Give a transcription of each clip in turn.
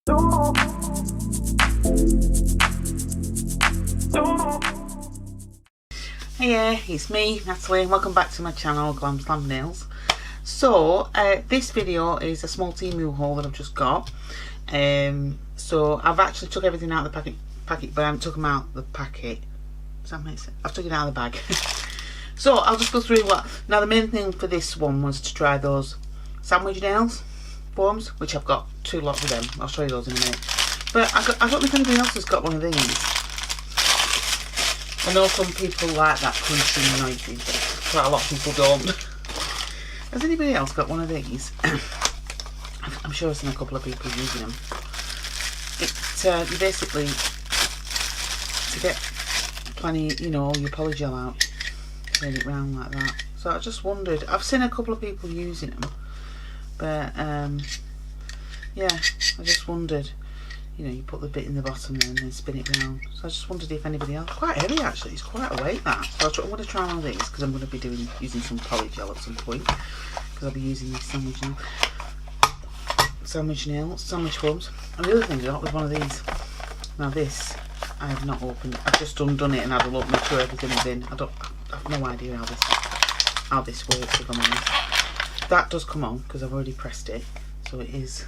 Hiya, it's me, Natalie, and welcome back to my channel, Glam Slam Nails. So, this video is a small TEMU haul that I've just got. So, I've actually took everything out of the packet, but I haven't took them out of the packet. Does that make sense? I've took it out of the bag. So, I'll just go through what... Now, the main thing for this one was to try those sandwich nails forms, which I've got 2 lots of them. I'll show you those in a minute. But I don't know if anybody else has got one of these. I know some people like that crunching noises, but quite a lot of people don't. Has anybody else got one of these? I'm sure I've seen a couple of people using them. You basically, to get plenty, you know, your polygel out, turn it round like that. So I just wondered, I've seen a couple of people using them, but yeah, I just wondered. You know, you put the bit in the bottom there and then spin it round. So I just wondered if anybody else... Quite heavy actually, it's quite a weight that. So I'm going to try one of these because I'm going to be using some polygel at some point. Because I'll be using these sandwich forms. And the other thing I got was one of these. Now this, I have not opened. I've just undone it and had a look, make sure everything is in. I have no idea how this works, if I'm honest. That does come on because I've already pressed it. So it is...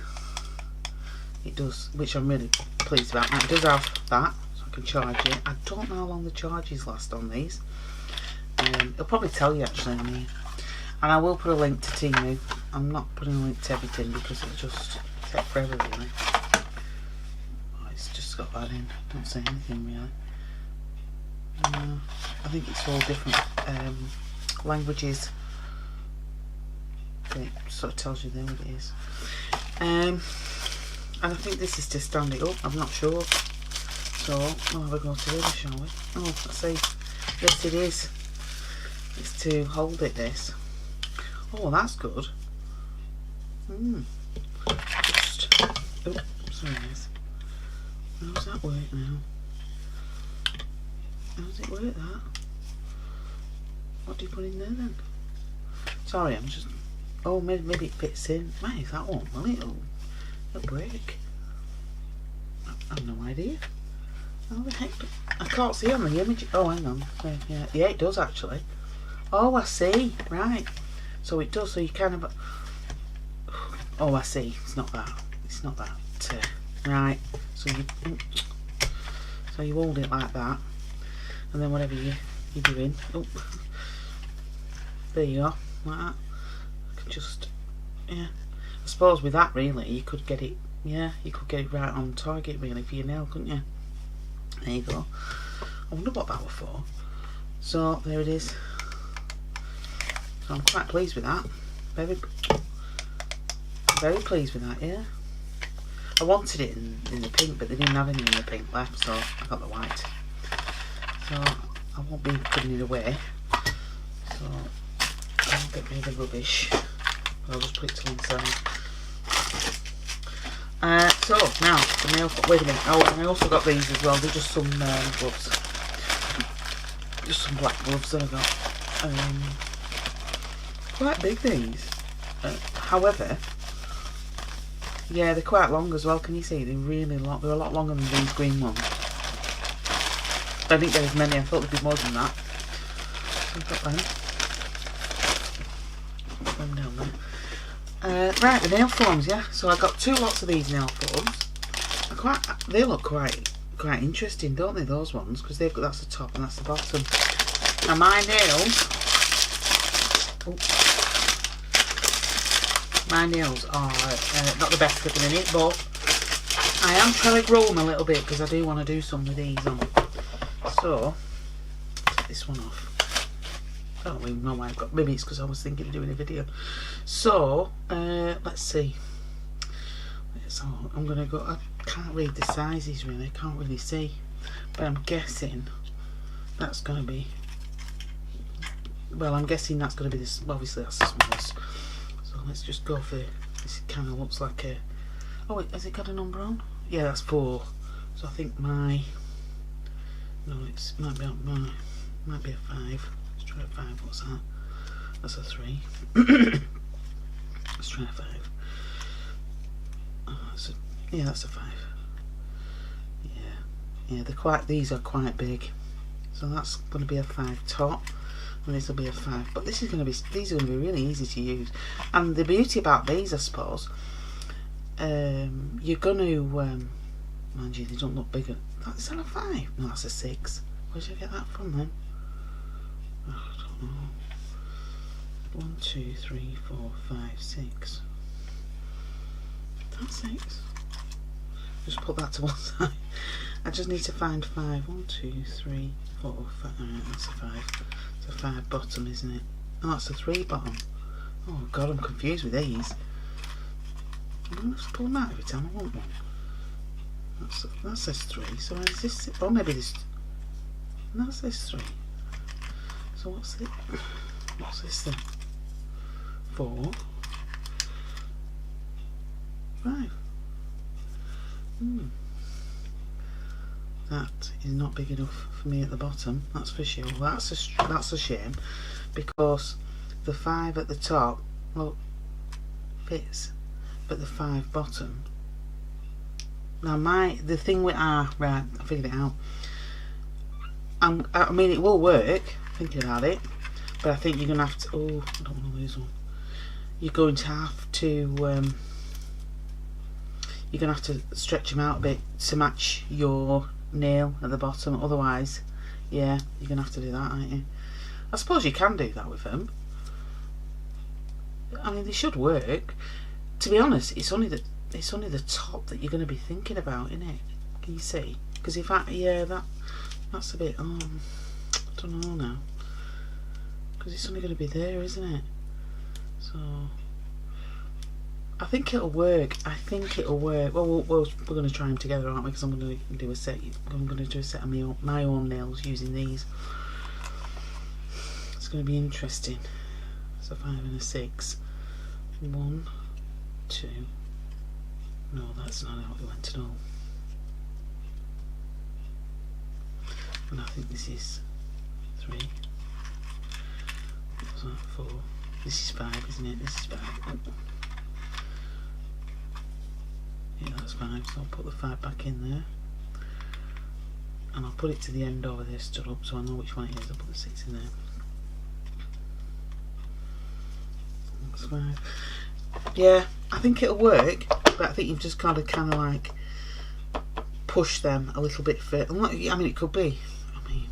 It does, which I'm really pleased about. Now it does have that, so I can charge it. I don't know how long the charges last on these. It'll probably tell you actually on here. And I will put a link to TEMU. I'm not putting a link to everything because it'll just take forever really. Oh, it's just got that in. Don't say anything really. I think it's all different languages. It sort of tells you there what it is. And I think this is to stand it up, I'm not sure. So, we'll have a go to this, shall we? Oh, let's see. Yes, it is. It's to hold it, this. Oh, that's good. Just... Oh, sorry guys. How does that work now? How does it work, that? What do you put in there, then? Sorry, I'm just... Oh, maybe it fits in. Why is that one? Well, it'll break. I have no idea. How the heck I can't see on the image. Oh, hang on. Yeah, it does actually. Oh, I see. Right. So it does. So you kind of... Oh, I see. It's not that. It's not that. Right. So you hold it like that, and then whatever you're doing. Oh, there you are. Like that. I can just... Yeah. I suppose with that really you could get it, yeah, you could get it right on target really for your nail, couldn't you? There you go. I wonder what that was for. So there it is. So I'm quite pleased with that. Very pleased with that, yeah. I wanted it in the pink, but they didn't have any in the pink left, so I got the white. So I won't be putting it away. So I'll get rid of the rubbish. I'll just put it to one side. So now the nail. Wait a minute. Oh, and I also got these as well. They're just some gloves, just some black gloves that I got. Quite big these. However, yeah, they're quite long as well. Can you see? They're really long. They're a lot longer than these green ones. I didn't get as many. I thought there'd be more than that. So I've got them. Put them down there. Right, the nail forms, yeah. So I got 2 lots of these nail forms. They look quite interesting, don't they? Those ones, because they've got, that's the top and that's the bottom. Now my nails, are not the best at the minute, but I am trying to grow them a little bit because I do want to do some with these on. So take this one off. I don't even know why I've got. Maybe it's because I was thinking of doing a video. So let's see. So I'm gonna go. I can't read the sizes really. I can't really see, but I'm guessing that's gonna be. Well, I'm guessing that's gonna be this. Well, obviously that's the smallest. So let's just go for this. Kind of looks like a. Oh wait, has it got a number on? Yeah, that's 4. So I think my. No, it might be a 5. Let's try a 5. What's that? That's a 3. Let's try a 5. Yeah, that's a 5. Yeah, these are quite big. So that's going to be a 5 top, and this will be a 5. But these are going to be really easy to use. And the beauty about these, I suppose, you're going to, mind you, they don't look bigger. Is that a 5? No, that's a 6. Where did I get that from then? Oh, I don't know. 1, 2, 3, 4, 5, 6. That's 6. Just put that to one side. I just need to find 5. 1, 2, 3, 4, 5. Alright, that's a 5. It's a 5 bottom, isn't it? Oh, that's a 3 bottom. Oh god, I'm confused with these. I'm going to just pull them out every time I want one. That says 3. So is this? Oh, maybe this. No, that says 3. So what's it? What's this then? 4, 5. That is not big enough for me at the bottom, that's for sure. That's a shame, because the 5 at the top, well, fits, but the 5 bottom. Now the thing with right, I figured it out. I mean, it will work, thinking about it, but I think you're gonna have to. Oh, I don't want to lose one. You're going to have to. You're going to have to stretch them out a bit to match your nail at the bottom. Otherwise, yeah, you're going to have to do that, aren't you? I suppose you can do that with them. I mean, they should work. To be honest, it's only the top that you're going to be thinking about, isn't it? Can you see? Because if that's a bit. I don't know now. Because it's only going to be there, isn't it? So. I think it'll work. Well, we're going to try them together, aren't we? Because I'm going to do a set. I'm going to do a set of my own nails using these. It's going to be interesting. So 5 and a 6. 1, 2. No, that's not how it went at all. And I think this is 3. What's that? 4. This is 5, isn't it? This is 5. Yeah, that's 5, so I'll put the 5 back in there, and I'll put it to the end over there stood up so I know which one it is. I'll put the 6 in there. That's 5. Yeah, I think it'll work, but I think you've just got to kind of like push them a little bit further. I mean, it could be. I mean,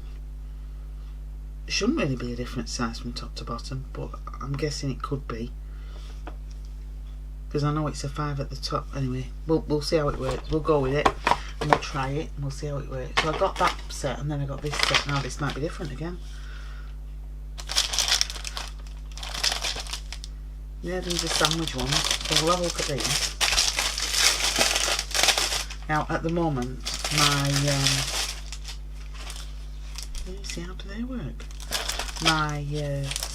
it shouldn't really be a different size from top to bottom, but I'm guessing it could be. Because I know it's a 5 at the top. Anyway, we'll see how it works. We'll go with it and we'll try it and we'll see how it works. So I got that set and then I got this set. Now this might be different again. Yeah, these are sandwich ones. So we'll have a look at these. Now at the moment, my see, how do they work? My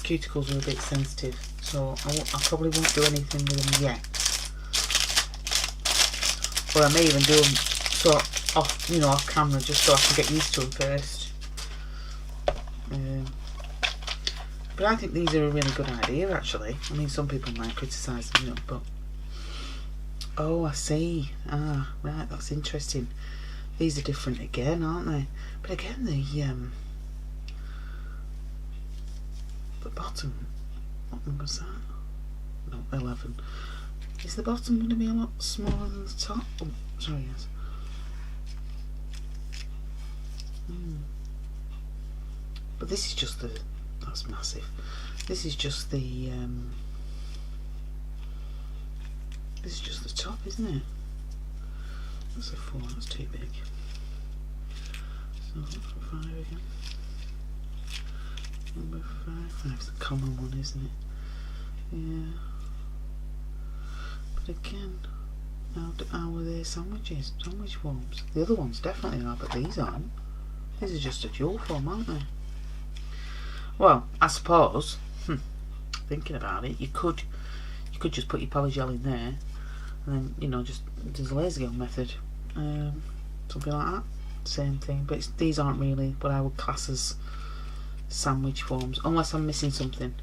cuticles are a bit sensitive, so I probably won't do anything with them yet. Or I may even do them sort of off camera, just so I can get used to them first. But I think these are a really good idea, actually. I mean, some people might criticise them, but oh, I see. Ah, right, that's interesting. These are different again, aren't they? But again, the bottom. What number is that? No, 11. Is the bottom going to be a lot smaller than the top? Oh, sorry, yes. But this is just that's massive. This is just the this is just the top, isn't it? That's a 4, that's too big. So 5 again. Number 5. 5's the common one, isn't it? Yeah. But again, how are they sandwiches? Sandwich forms. The other ones definitely are, but these aren't. These are just a dual form, aren't they? Well, I suppose, thinking about it, you could just put your polygel in there, and then just do the laser gun method, something like that. Same thing, but these aren't really what I would class as sandwich forms, unless I'm missing something.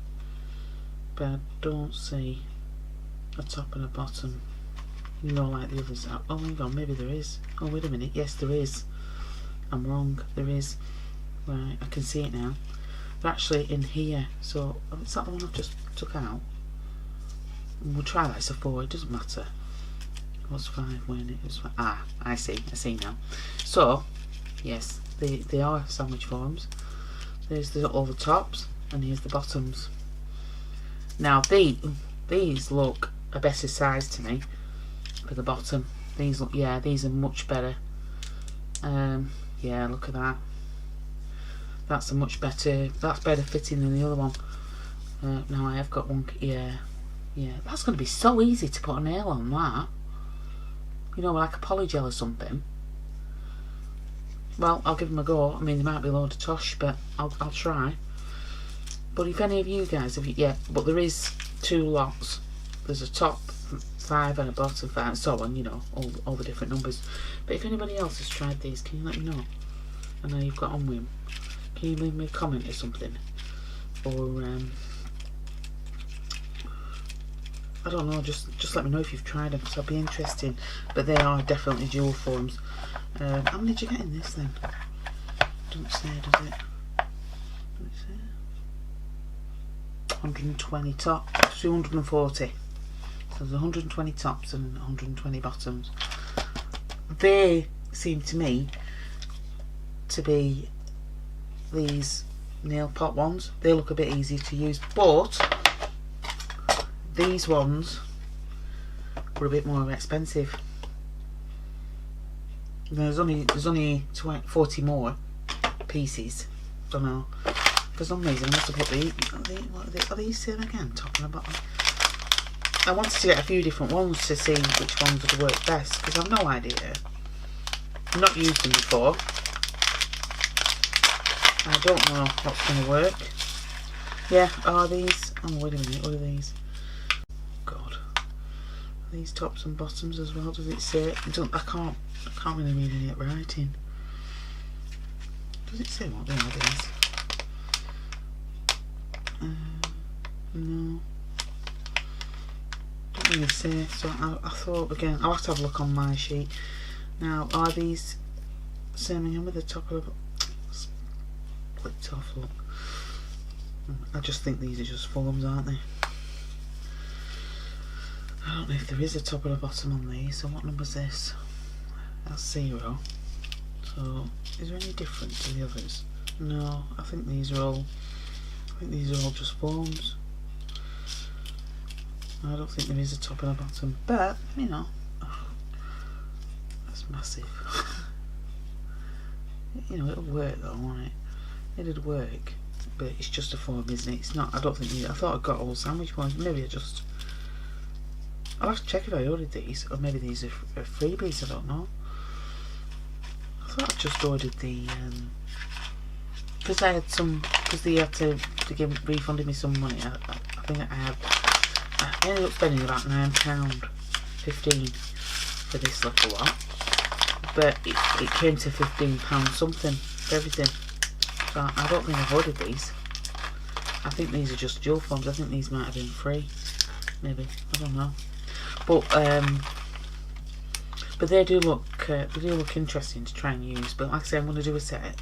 But I don't see a top and a bottom You know, like the others. Oh, hang on, maybe there is. Oh, wait a minute. Yes, there is. I'm wrong. There is. Right, I can see it now. They're actually in here. So, is that the one I've just took out? We'll try that as a 4. It doesn't matter. It was 5 when it was 5. Ah, I see now. So, yes, they are sandwich forms. There's all the tops, and here's the bottoms. Now, these look a better size to me. For the bottom, these look, yeah, these are much better. Yeah, look at that. That's a much better. That's better fitting than the other one. Now I have got one. Yeah. That's going to be so easy to put a nail on that. You know, like a polygel or something. Well, I'll give them a go. I mean, there might be a load of tosh, but I'll try. But if any of you guys have, yeah, but there is 2 lots. There's a top 5 and a bottom 5 and so on, you know, all the different numbers. But if anybody else has tried these, can you let me know? I know you've got on with them. Can you leave me a comment or something? Or I don't know, just let me know if you've tried them, because I'll be interested. But they are definitely dual forms. How many did you get in this then? Doesn't say, does it? Does it say? 120 tops, 240. So there's 120 tops and 120 bottoms. They seem to me to be these nail pot ones. They look a bit easier to use, but these ones were a bit more expensive. There's only 40 more pieces. Don't know. For some reason I must have put these. Are these same again? Top and bottom. I wanted to get a few different ones to see which ones would work best, because I've no idea. I've not used them before. I don't know what's going to work. Yeah, are these? Oh, wait a minute, what are these? God. Are these tops and bottoms as well? Does it say? I can't really read any writing. Does it say what they are, these? No. Don't really say. So I thought, again, I'll have to have a look on my sheet. Now, are these same again with the top of the... Clicked off, look. I just think these are just forms, aren't they? I don't know if there is a top and a bottom on these. So what number is this? That's 0. So is there any difference to the others? No, I think these are all just forms. I don't think there is a top and a bottom, but you know, that's massive. You know, it'll work though, won't it? It'd work, but it's just a form, isn't it? It's not. I don't think. I thought I got all sandwich ones. Maybe I'll have to check if I ordered these, or maybe these are freebies. I don't know. I thought I just ordered the because I had some, because they had to refunded me some money. I think I ended up spending about £9.15 for this little lot, but it came to £15 something for everything. So I don't think I've ordered these. I think these are just dual forms. I think these might have been free, maybe. I don't know. But they do look interesting to try and use. But like I say, I'm going to do a set.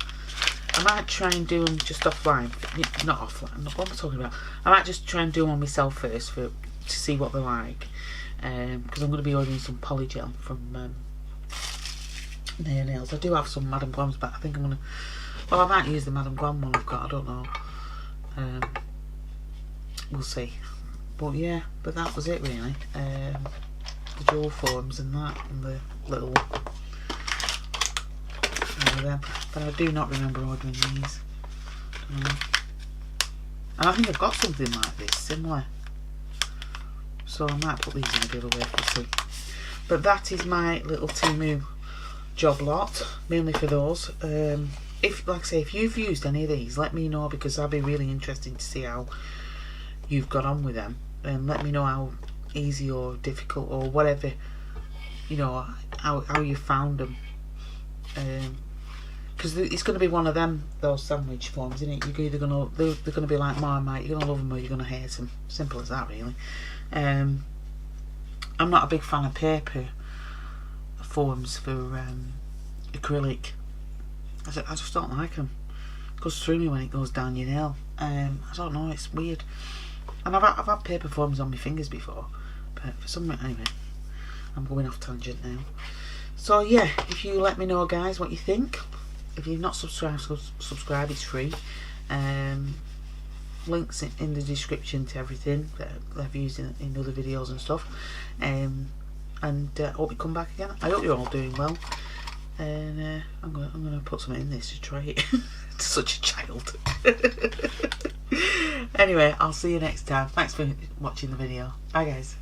I might try and do them just offline. Not offline. What am I talking about? I might just try and do them on myself first to see what they're like. Because I'm going to be ordering some polygel from Nails. I do have some Madame Glam's, but I think I'm going to... Well, I might use the Madame Glam one I've got. I don't know. We'll see. But yeah, but that was it really. The dual forms and that, and the little them. But I do not remember ordering these. And I think I've got something like this, similar. So I might put these in a giveaway, we'll see. But that is my little TEMU job lot, mainly for those. If, like I say, if you've used any of these, let me know, because I'll be really interested to see how you've got on with them, and let me know how easy or difficult or whatever, you know, how you found them. Because it's going to be one of them, those sandwich forms, isn't it? You're either gonna, they're going to be like Marmite, you're going to love them or you're going to hate them. Simple as that, really. I'm not a big fan of paper foams for acrylic. I just don't like them. It goes through me when it goes down your nail. I don't know, it's weird. And I've had paper foams on my fingers before, but for some reason, anyway, I'm going off tangent now. So yeah, if you let me know, guys, what you think. If you've not subscribed, subscribe. It's free. Links in the description to everything that I've used in other videos and stuff. And hope you come back again. I hope you're all doing well. And I'm gonna put something in this to try it. Such a child. Anyway, I'll see you next time. Thanks for watching the video. Bye, guys.